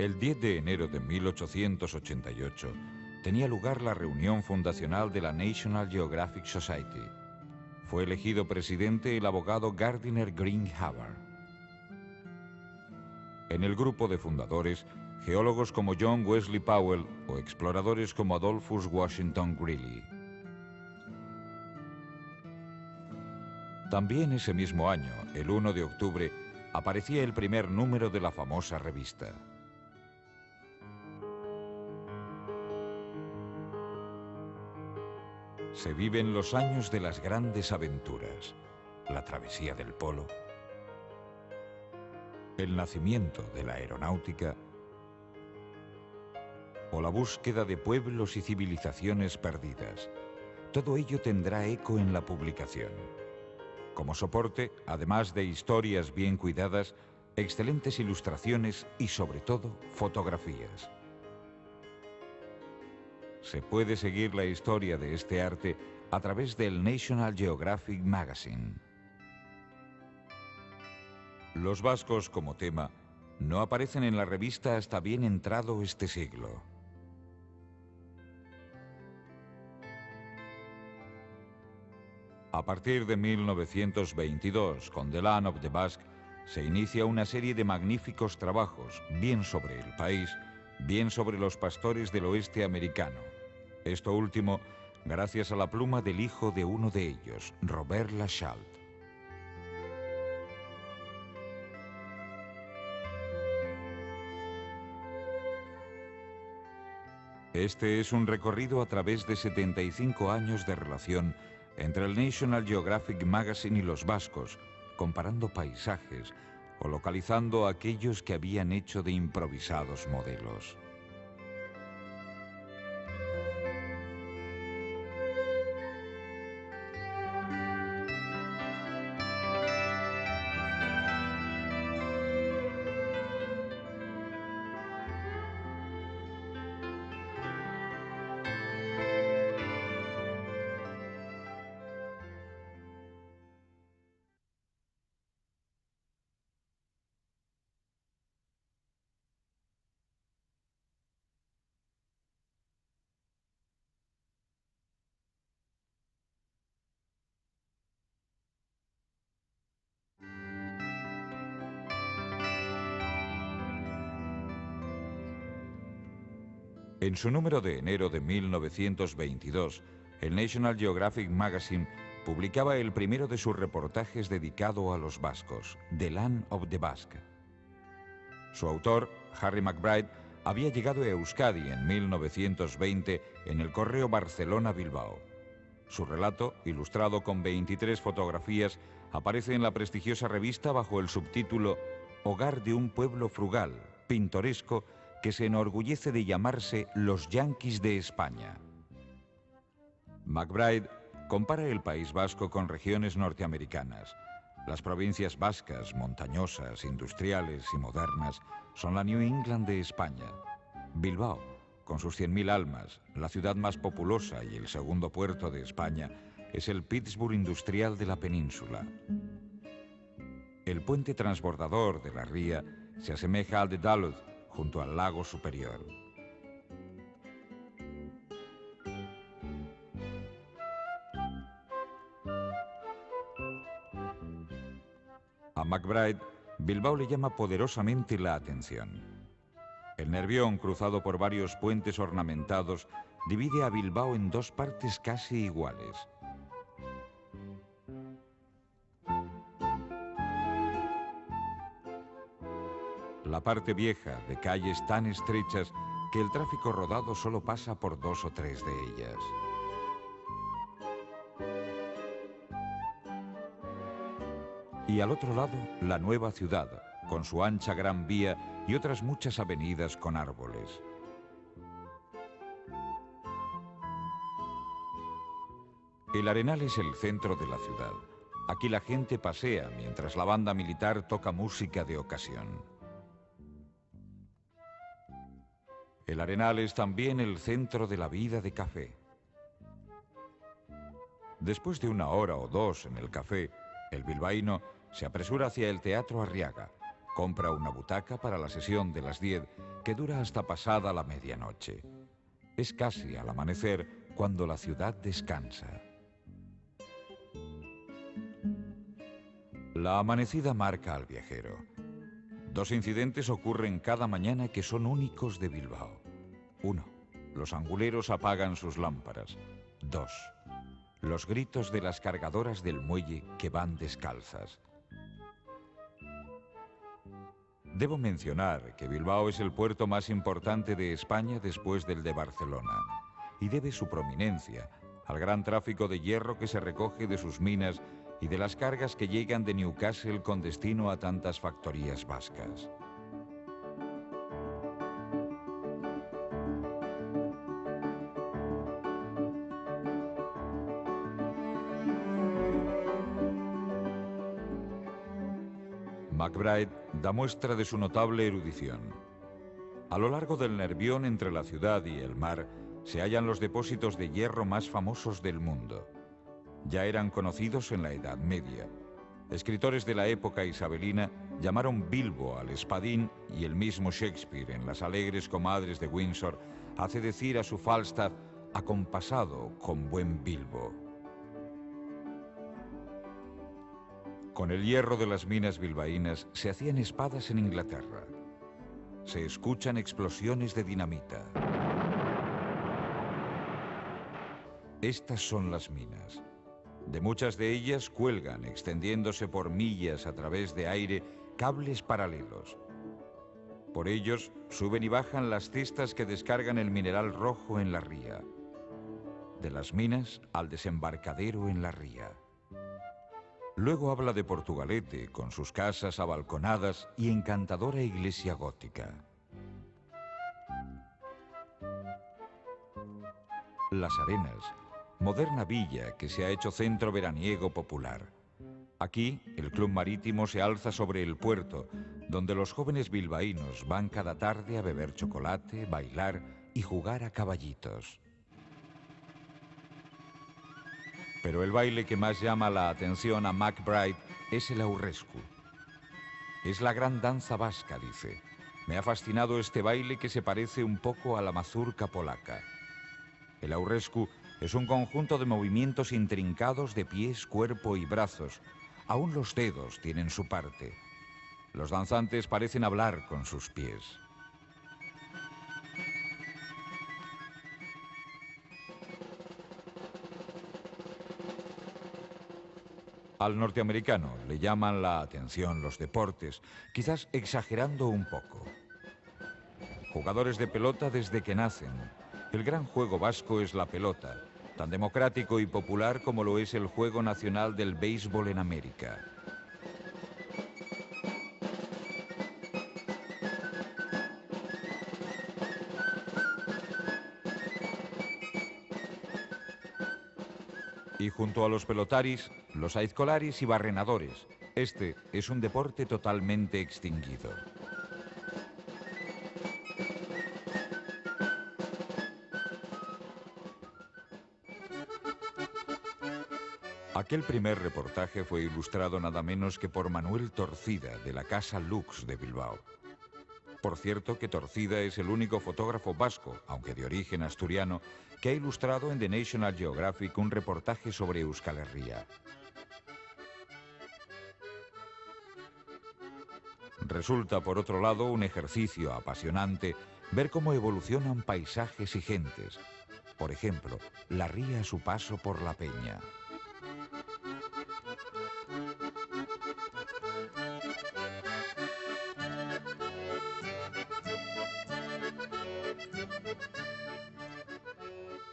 El 10 de enero de 1888 tenía lugar la reunión fundacional de la National Geographic Society. Fue elegido presidente el abogado Gardiner Green Hubbard. En el grupo de fundadores, geólogos como John Wesley Powell o exploradores como Adolphus Washington Greely. También ese mismo año, el 1 de octubre, aparecía el primer número de la famosa revista. Se viven los años de las grandes aventuras, la travesía del Polo, el nacimiento de la aeronáutica o la búsqueda de pueblos y civilizaciones perdidas. Todo ello tendrá eco en la publicación. Como soporte, además de historias bien cuidadas, excelentes ilustraciones y, sobre todo, fotografías. Se puede seguir la historia de este arte a través del National Geographic Magazine. Los vascos como tema no aparecen en la revista hasta bien entrado este siglo. A partir de 1922, con The Land of the Basque, se inicia una serie de magníficos trabajos, bien sobre el país, bien sobre los pastores del oeste americano. Esto último, gracias a la pluma del hijo de uno de ellos, Robert Lachalt. Este es un recorrido a través de 75 años de relación entre el National Geographic Magazine y los vascos, comparando paisajes o localizando aquellos que habían hecho de improvisados modelos. En su número de enero de 1922, el National Geographic Magazine publicaba el primero de sus reportajes dedicado a los vascos, The Land of the Basque. Su autor, Harry McBride, había llegado a Euskadi en 1920 en el correo Barcelona-Bilbao. Su relato, ilustrado con 23 fotografías, aparece en la prestigiosa revista bajo el subtítulo Hogar de un pueblo frugal, pintoresco, que se enorgullece de llamarse los Yankees de España. McBride compara el País Vasco con regiones norteamericanas. Las provincias vascas, montañosas, industriales y modernas, son la New England de España. Bilbao, con sus 100.000 almas, la ciudad más populosa y el segundo puerto de España, es el Pittsburgh industrial de la península. El puente transbordador de la ría se asemeja al de Duluth, junto al lago superior. A McBride, Bilbao le llama poderosamente la atención. El Nervión, cruzado por varios puentes ornamentados, divide a Bilbao en dos partes casi iguales. La parte vieja, de calles tan estrechas que el tráfico rodado solo pasa por 2 o 3 de ellas. Y al otro lado, la nueva ciudad, con su ancha gran vía y otras muchas avenidas con árboles. El Arenal es el centro de la ciudad. Aquí la gente pasea mientras la banda militar toca música de ocasión. El Arenal es también el centro de la vida de café. Después de 1 hora o 2 en el café, el bilbaíno se apresura hacia el Teatro Arriaga, compra una butaca para la sesión de las 10, que dura hasta pasada la medianoche. Es casi al amanecer cuando la ciudad descansa. La amanecida marca al viajero. 2 incidentes ocurren cada mañana que son únicos de Bilbao. 1. Los anguleros apagan sus lámparas. 2. Los gritos de las cargadoras del muelle que van descalzas. Debo mencionar que Bilbao es el puerto más importante de España después del de Barcelona y debe su prominencia al gran tráfico de hierro que se recoge de sus minas y de las cargas que llegan de Newcastle con destino a tantas factorías vascas. McBride da muestra de su notable erudición. A lo largo del Nervión entre la ciudad y el mar se hallan los depósitos de hierro más famosos del mundo. Ya eran conocidos en la Edad Media. Escritores de la época isabelina llamaron Bilbo al espadín y el mismo Shakespeare en Las alegres comadres de Windsor hace decir a su Falstaff acompasado con buen Bilbo. Con el hierro de las minas bilbaínas se hacían espadas en Inglaterra. Se escuchan explosiones de dinamita. Estas son las minas. De muchas de ellas cuelgan, extendiéndose por millas a través de aire, cables paralelos. Por ellos suben y bajan las cestas que descargan el mineral rojo en la ría. De las minas al desembarcadero en la ría. Luego habla de Portugalete, con sus casas abalconadas y encantadora iglesia gótica. Las Arenas, moderna villa que se ha hecho centro veraniego popular. Aquí, el club marítimo se alza sobre el puerto, donde los jóvenes bilbaínos van cada tarde a beber chocolate, bailar y jugar a caballitos. Pero el baile que más llama la atención a McBride es el aurresku. Es la gran danza vasca, dice. Me ha fascinado este baile que se parece un poco a la mazurca polaca. El aurresku es un conjunto de movimientos intrincados de pies, cuerpo y brazos. Aún los dedos tienen su parte. Los danzantes parecen hablar con sus pies. Al norteamericano le llaman la atención los deportes, quizás exagerando un poco. Jugadores de pelota desde que nacen. El gran juego vasco es la pelota, tan democrático y popular como lo es el juego nacional del béisbol en América. Y junto a los pelotaris, los aizkolaris y barrenadores. Este es un deporte totalmente extinguido. Aquel primer reportaje fue ilustrado nada menos que por Manuel Torcida, de la Casa Lux de Bilbao. Por cierto que Torcida es el único fotógrafo vasco, aunque de origen asturiano, que ha ilustrado en The National Geographic un reportaje sobre Euskal Herria. Resulta, por otro lado, un ejercicio apasionante ver cómo evolucionan paisajes y gentes. Por ejemplo, la ría a su paso por la peña.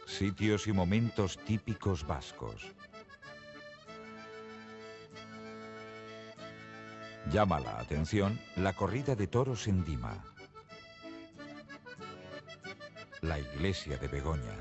Sitios y momentos típicos vascos. Llama la atención la corrida de toros en Dima. La iglesia de Begoña.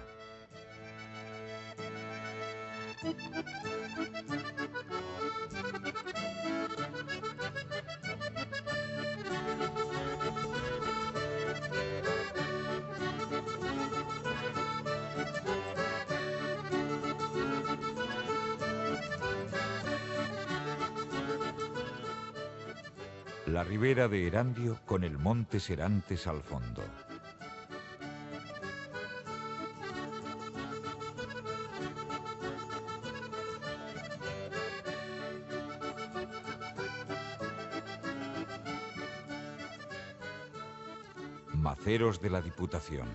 La ribera de Erandio con el monte Serantes al fondo. Maceros de la Diputación.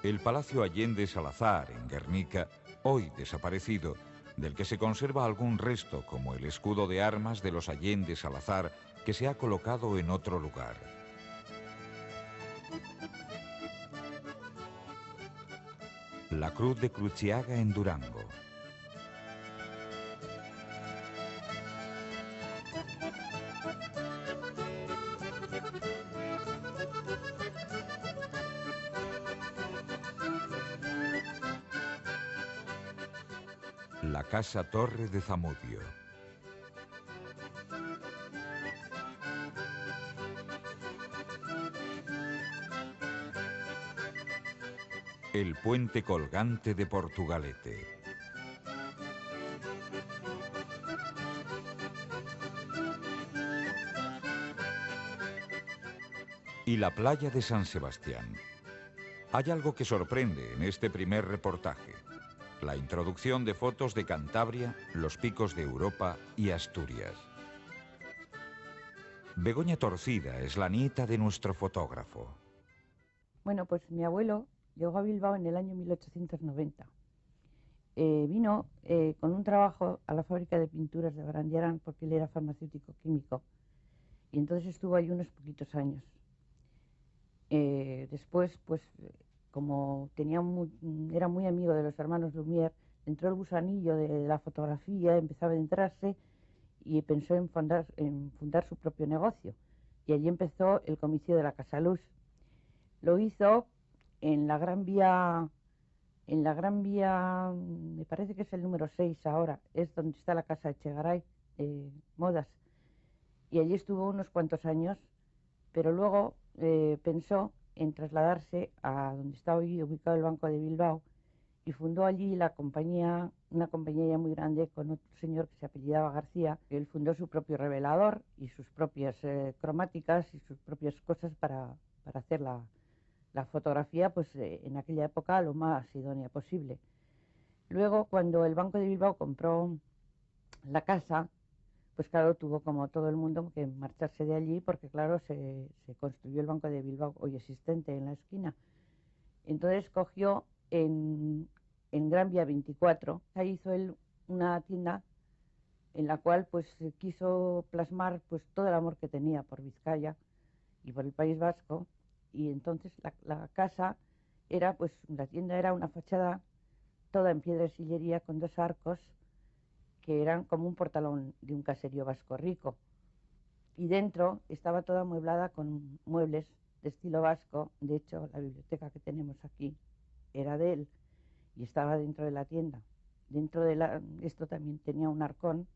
El Palacio Allende Salazar, en Guernica, hoy desaparecido, del que se conserva algún resto, como el escudo de armas de los Allende Salazar, que se ha colocado en otro lugar. La Cruz de Cruciaga en Durango. La Casa Torre de Zamudio. El puente colgante de Portugalete. Y la playa de San Sebastián. Hay algo que sorprende en este primer reportaje. La introducción de fotos de Cantabria, los picos de Europa y Asturias. Begoña Torcida es la nieta de nuestro fotógrafo. Bueno, pues mi abuelo llegó a Bilbao en el año 1890. Vino con un trabajo a la fábrica de pinturas de Barandiarán porque él era farmacéutico químico y entonces estuvo allí unos poquitos años. Después, pues como era muy amigo de los hermanos Lumière, entró el gusanillo de la fotografía, empezó a adentrarse y pensó en fundar su propio negocio. Y allí empezó el comicio de la Casa Luz. Lo hizo en la Gran Vía, me parece que es el número 6 ahora, es donde está la Casa Echegaray, Modas. Y allí estuvo unos cuantos años, pero luego pensó en trasladarse a donde está hoy ubicado el Banco de Bilbao y fundó allí una compañía ya muy grande con otro señor que se apellidaba García. Él fundó su propio revelador y sus propias cromáticas y sus propias cosas para hacer la fotografía, pues en aquella época lo más idónea posible. Luego, cuando el Banco de Bilbao compró la casa, pues claro, tuvo como todo el mundo que marcharse de allí porque claro, se construyó el Banco de Bilbao hoy existente en la esquina. Entonces cogió en Gran Vía 24, ahí hizo él una tienda en la cual pues quiso plasmar pues todo el amor que tenía por Vizcaya y por el País Vasco, y entonces la casa era pues, la tienda era una fachada toda en piedra de sillería con 2 arcos que eran como un portalón de un caserío vasco rico, y dentro estaba toda amueblada con muebles de estilo vasco. De hecho, la biblioteca que tenemos aquí era de él y estaba dentro de la tienda. Esto también tenía un arcón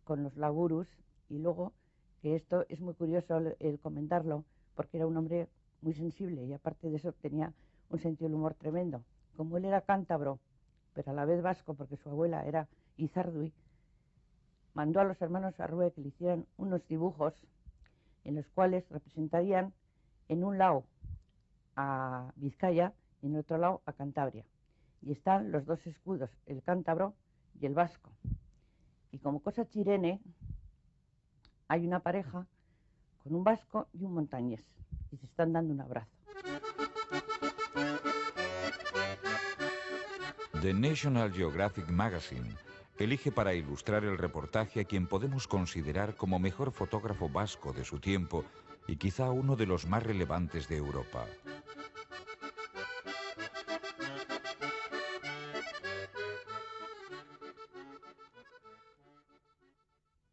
con los laburus, y luego, que esto es muy curioso el comentarlo, porque era un hombre muy sensible y aparte de eso tenía un sentido del humor tremendo. Como él era cántabro, pero a la vez vasco, porque su abuela era izardui, mandó a los hermanos Arrue que le hicieran unos dibujos en los cuales representarían en un lado a Vizcaya y en el otro lado a Cantabria. Y están los dos escudos, el cántabro y el vasco. Y como cosa chirene, hay una pareja con un vasco y un montañés, y se están dando un abrazo. The National Geographic Magazine elige para ilustrar el reportaje a quien podemos considerar como mejor fotógrafo vasco de su tiempo y quizá uno de los más relevantes de Europa.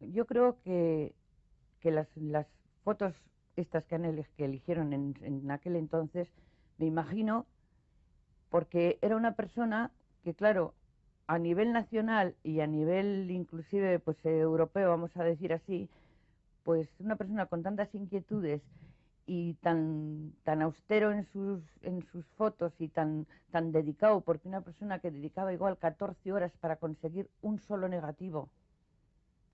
Yo creo que las fotos estas que eligieron en aquel entonces, me imagino, porque era una persona que, claro, a nivel nacional y a nivel inclusive pues europeo, vamos a decir así, pues una persona con tantas inquietudes y tan austero en sus fotos y tan dedicado, porque una persona que dedicaba igual 14 horas para conseguir un solo negativo,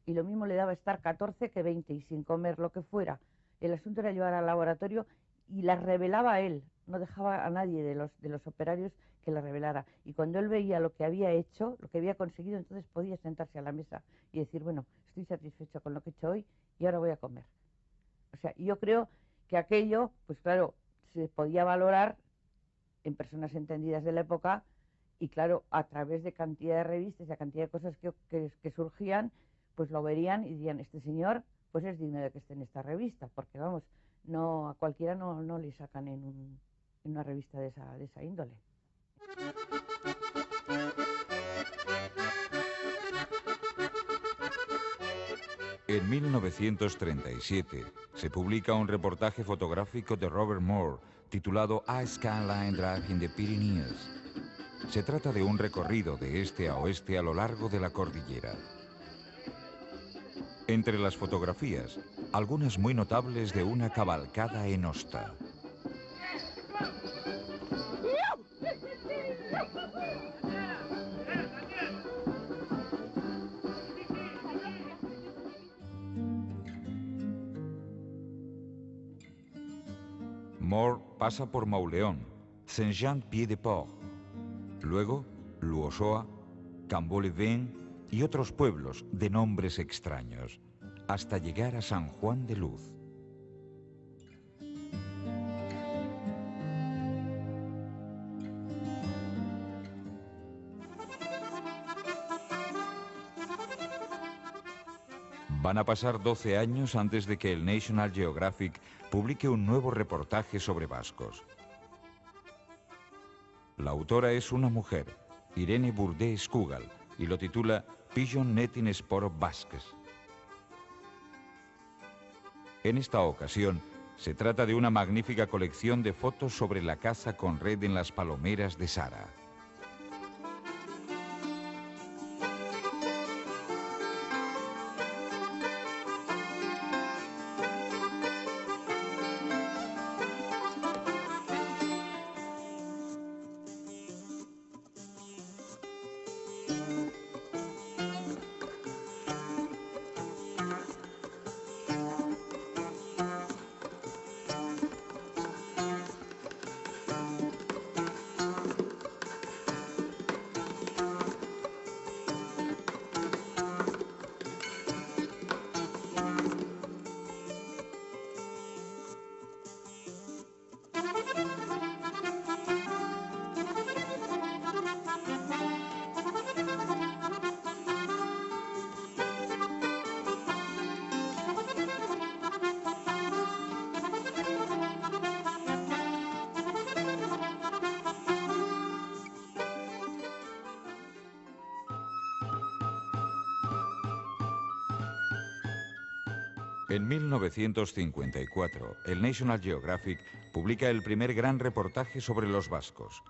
y lo mismo le daba estar 14 que 20 y sin comer, lo que fuera. El asunto era llevar al laboratorio y las revelaba él, no dejaba a nadie de los operarios que la revelara. Y cuando él veía lo que había hecho, lo que había conseguido, entonces podía sentarse a la mesa y decir, bueno, estoy satisfecho con lo que he hecho hoy y ahora voy a comer. O sea, yo creo que aquello, pues claro, se podía valorar en personas entendidas de la época y claro, a través de cantidad de revistas y a cantidad de cosas que surgían, pues lo verían y dirían, este señor pues es digno de que esté en esta revista, porque vamos, no a cualquiera no le sacan en una revista de esa índole. En 1937 se publica un reportaje fotográfico de Robert Moore titulado A Skyline Drive in the Pyrenees. Se trata de un recorrido de este a oeste a lo largo de la cordillera. Entre las fotografías, algunas muy notables de una cabalgada en hosta. Moore pasa por Mauléon, Saint-Jean-Pied-de-Port, luego Luosoa, Cambo-les-Bains y otros pueblos de nombres extraños, hasta llegar a San Juan de Luz. Van a pasar 12 años antes de que el National Geographic publique un nuevo reportaje sobre vascos. La autora es una mujer, Irene Bourdais-Kugal, y lo titula Pigeon Netting Sport Basques. En esta ocasión, se trata de una magnífica colección de fotos sobre la caza con red en las palomeras de Sara. En 1954, el National Geographic publica el primer gran reportaje sobre los vascos.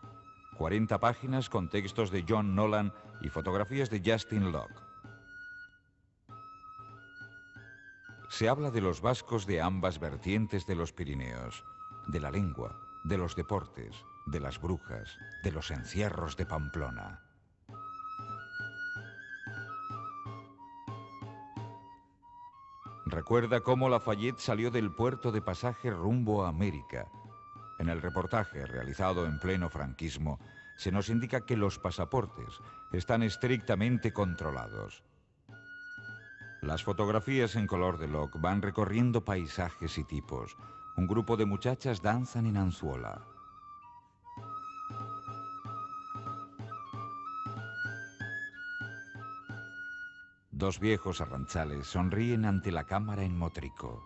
40 páginas con textos de John Nolan y fotografías de Justin Locke. Se habla de los vascos de ambas vertientes de los Pirineos, de la lengua, de los deportes, de las brujas, de los encierros de Pamplona. Recuerda cómo Lafayette salió del puerto de Pasaje rumbo a América. En el reportaje realizado en pleno franquismo, se nos indica que los pasaportes están estrictamente controlados. Las fotografías en color de Locke van recorriendo paisajes y tipos. Un grupo de muchachas danzan en Anzuola. Dos viejos arranchales sonríen ante la cámara en Motrico.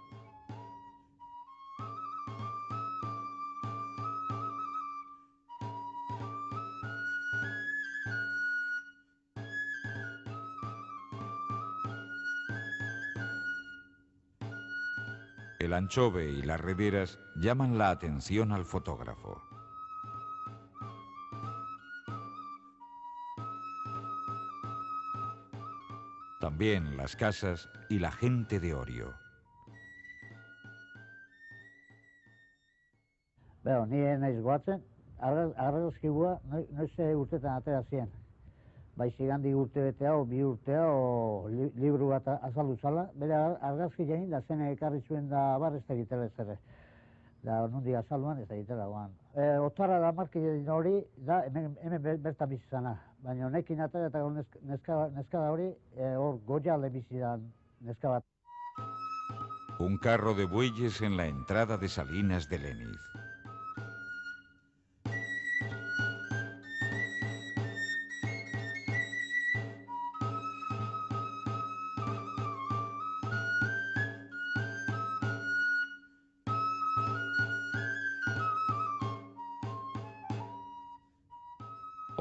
El anchove y las rederas llaman la atención al fotógrafo. También las casas y la gente de Orio. Bero, ni naiz goatzen, argazkigua noiz urtetan atera ziren. Bai zigandik urte bete hau, 2 urte hau, liburu bat azaldu zala, bere argazki jain da zen ekarri zuen da bar ez da egitela ez ere. Da nondik azalduan ez da egitela guan. Otara da markidin hori da hemen bertan bizi zana. Baina nekin atara eta neska da hori hor Goiale bizi da neska bat. Un carro de bueyes en la entrada de Salinas de Leniz.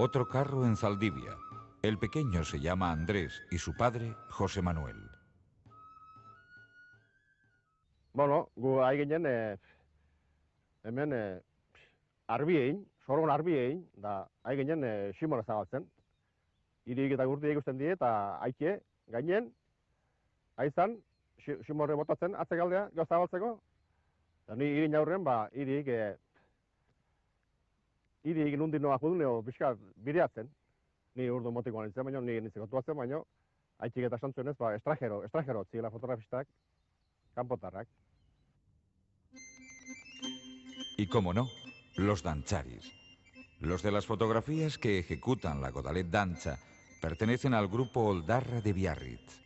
Otro carro en Zaldivia. El pequeño se llama Andrés y su padre José Manuel. Bueno, gu ari ginen hemen arbiein, sorgon arbiein, da ari ginen ximora zabaltzen. Irik eta gurti ikusten die eta aike gainen, aizan, ximorre botatzen atzegaldea gau zabaltzeko. Eta ni irin aurren, irik nundin noa juduneo pixka bideatzen. Ni urdu motikoan nintzen, baina ni nintzeko tuatzen, baina aitxik eta santzuenez, estrangero zigela fotografistak, kanpotarrak. Y como no, los dancharis. Los de las fotografías que ejecutan la Godalet danza pertenecen al grupo Oldarra de Biarritz.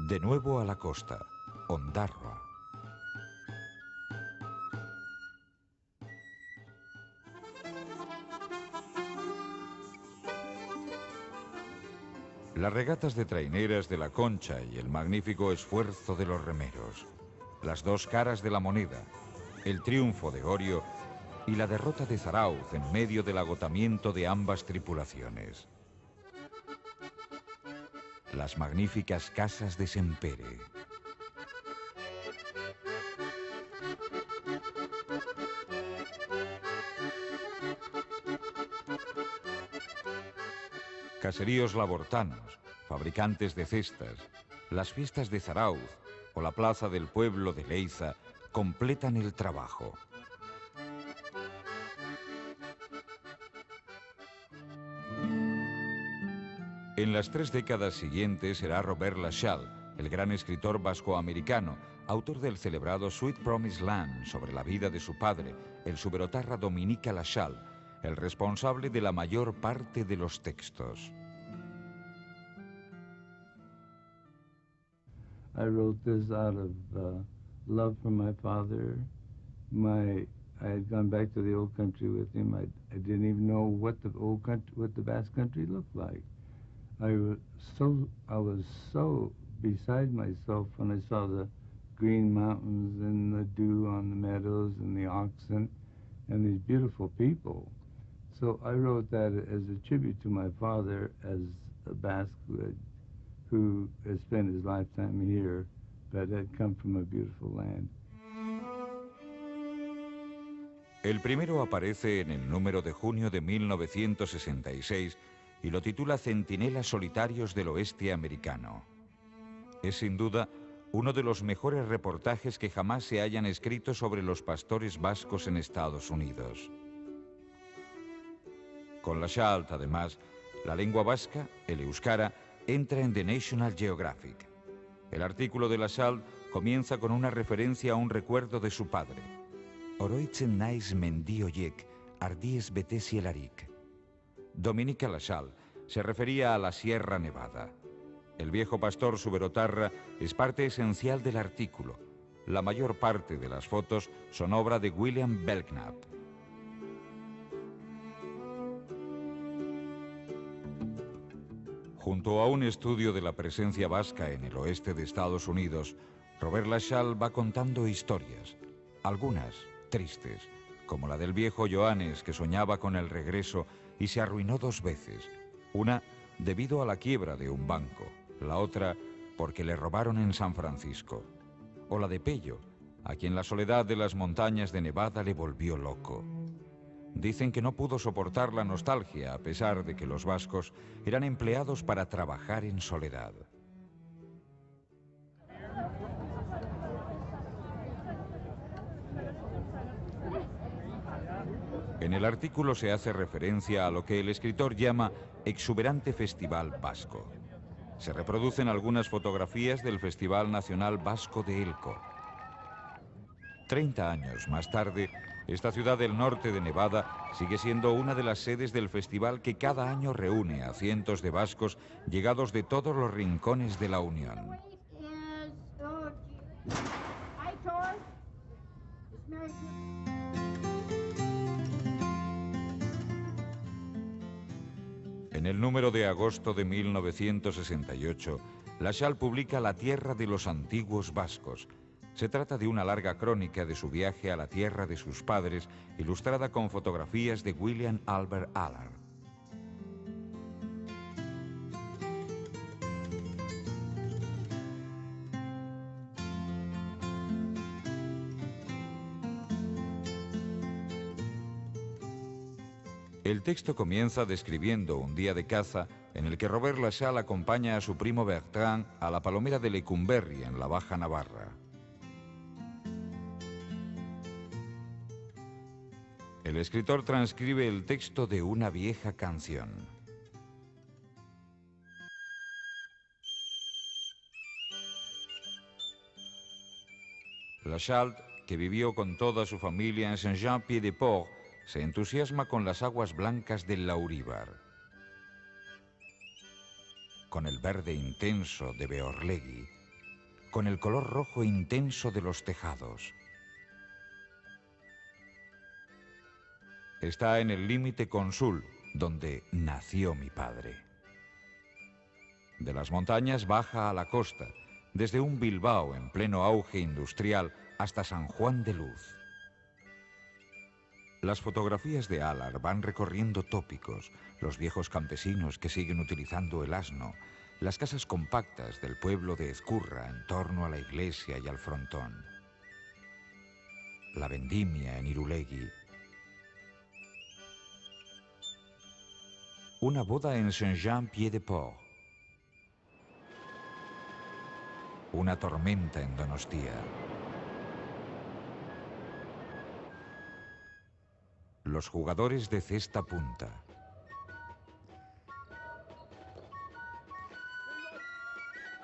De nuevo a la costa, Ondarroa. Las regatas de traineras de la Concha y el magnífico esfuerzo de los remeros. Las dos caras de la moneda, el triunfo de Orio y la derrota de Zarauz en medio del agotamiento de ambas tripulaciones. Las magníficas casas de Sempere. Caseríos labortanos, fabricantes de cestas, las fiestas de Zarauz o la plaza del pueblo de Leiza completan el trabajo. En las 3 décadas siguientes será Robert Lachal, el gran escritor vasco-americano, autor del celebrado Sweet Promised Land sobre la vida de su padre, el suberotarra Dominica Lachal, el responsable de la mayor parte de los textos. I wrote this out of love for my father. I had gone back to the old country with him. I didn't even know what the Basque country looked like. I was so beside myself when I saw the green mountains and the dew on the meadows and the oxen and these beautiful people. So I wrote that as a tribute to my father as a Basque who had who had spent his lifetime here, but had come from a beautiful land. El primero aparece en el número de junio de 1966 y lo titula Centinelas solitarios del oeste americano. Es sin duda uno de los mejores reportajes que jamás se hayan escrito sobre los pastores vascos en Estados Unidos. Con la Salt, además, la lengua vasca, el euskara, entra en The National Geographic. El artículo de la Salt comienza con una referencia a un recuerdo de su padre. Oroitzen naiz mendi hoiek, ardiez bete zielarik. Dominica Lassalle se refería a la Sierra Nevada. El viejo pastor Suberotarra es parte esencial del artículo. La mayor parte de las fotos son obra de William Belknap. Junto a un estudio de la presencia vasca en el oeste de Estados Unidos, Robert Lassalle va contando historias, algunas tristes, como la del viejo Johannes que soñaba con el regreso y se arruinó 2 veces, una debido a la quiebra de un banco, la otra porque le robaron en San Francisco, o la de Pello, a quien la soledad de las montañas de Nevada le volvió loco. Dicen que no pudo soportar la nostalgia a pesar de que los vascos eran empleados para trabajar en soledad. En el artículo se hace referencia a lo que el escritor llama exuberante festival vasco. Se reproducen algunas fotografías del Festival Nacional Vasco de Elko. 30 años más tarde, esta ciudad del norte de Nevada sigue siendo una de las sedes del festival que cada año reúne a cientos de vascos llegados de todos los rincones de la Unión. En el número de agosto de 1968, Lassalle publica La tierra de los antiguos vascos. Se trata de una larga crónica de su viaje a la tierra de sus padres, ilustrada con fotografías de William Albert Allard. El texto comienza describiendo un día de caza en el que Robert Lassalle acompaña a su primo Bertrand a la palomera de Lecumberri, en la Baja Navarra. El escritor transcribe el texto de una vieja canción. Lassalle, que vivió con toda su familia en Saint-Jean-Pied-de-Port, se entusiasma con las aguas blancas del Lauríbar, con el verde intenso de Beorlegui, con el color rojo intenso de los tejados. Está en el límite con Sul, donde nació mi padre. De las montañas baja a la costa, desde un Bilbao en pleno auge industrial hasta San Juan de Luz. Las fotografías de Allard van recorriendo tópicos, los viejos campesinos que siguen utilizando el asno, las casas compactas del pueblo de Ezcurra en torno a la iglesia y al frontón, la vendimia en Irulegui, una boda en Saint-Jean-Pied-de-Port, una tormenta en Donostia, los jugadores de cesta punta,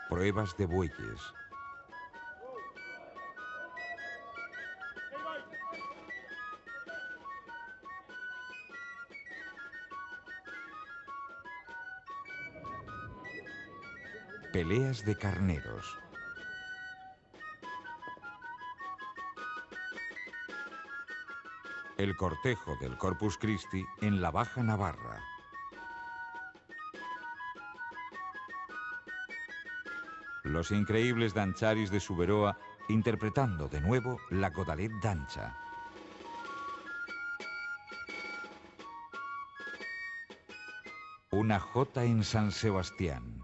pruebas de bueyes, peleas de carneros, el cortejo del Corpus Christi en la Baja Navarra, los increíbles dancharis de Suberoa interpretando de nuevo la Godalet dancha. Una jota en San Sebastián.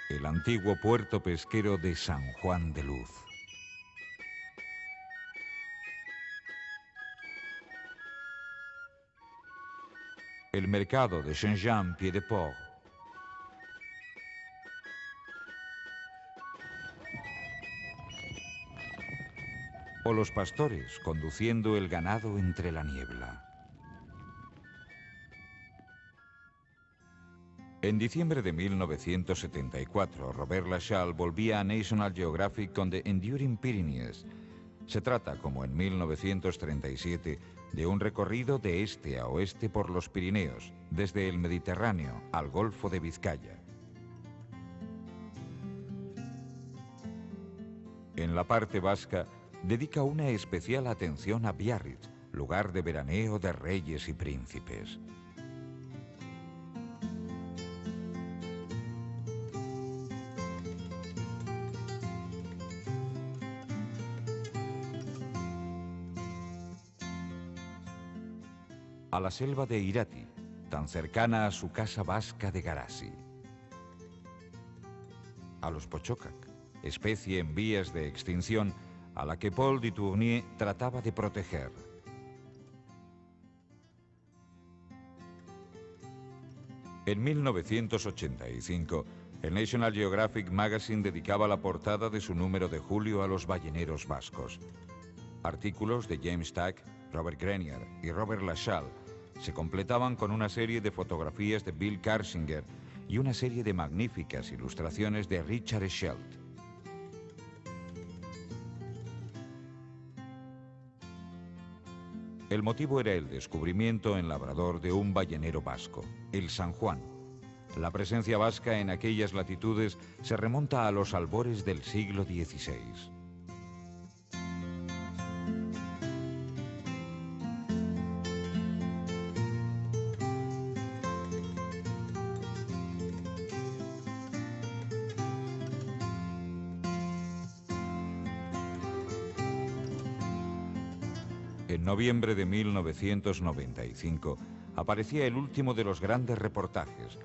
el antiguo puerto pesquero de San Juan de Luz. El mercado de Saint-Jean-Pied-de-Port. O los pastores conduciendo el ganado entre la niebla. En diciembre de 1974, Robert Lachal volvía a National Geographic con The Enduring Pyrenees. Se trata, como en 1937, de un recorrido de este a oeste por los Pirineos, desde el Mediterráneo al Golfo de Vizcaya. En la parte vasca, dedica una especial atención a Biarritz, lugar de veraneo de reyes y príncipes. A la selva de Irati, tan cercana a su casa vasca de Garasi. A los Pochocac, especie en vías de extinción a la que Paul Dutournier trataba de proteger. En 1985, el National Geographic Magazine dedicaba la portada de su número de julio a los balleneros vascos. Artículos de James Tack, Robert Grenier y Robert Lachal se completaban con una serie de fotografías de Bill Karsinger y una serie de magníficas ilustraciones de Richard Schelt. El motivo era el descubrimiento en Labrador de un ballenero vasco, el San Juan. La presencia vasca en aquellas latitudes se remonta a los albores del siglo XVI. En noviembre de 1995 aparecía el último de los grandes reportajes,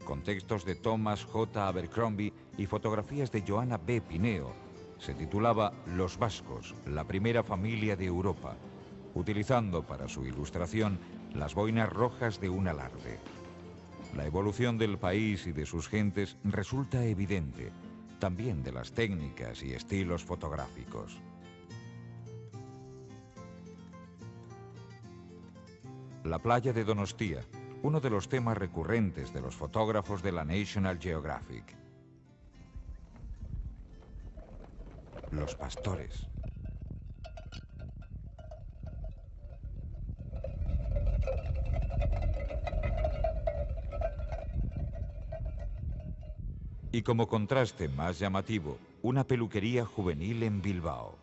con textos de Thomas J. Abercrombie y fotografías de Johanna B. Pineo. Se titulaba Los vascos, la primera familia de Europa, utilizando para su ilustración las boinas rojas de un alarde. La evolución del país y de sus gentes resulta evidente, también de las técnicas y estilos fotográficos. La playa de Donostia, uno de los temas recurrentes de los fotógrafos de la National Geographic. Los pastores. Y como contraste más llamativo, una peluquería juvenil en Bilbao.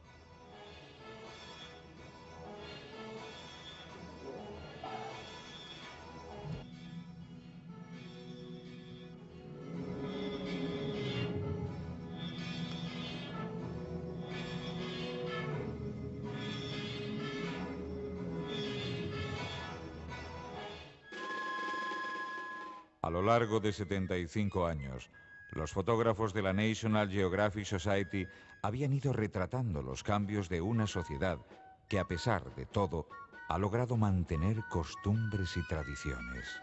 A lo largo de 75 años, los fotógrafos de la National Geographic Society habían ido retratando los cambios de una sociedad que, a pesar de todo, ha logrado mantener costumbres y tradiciones.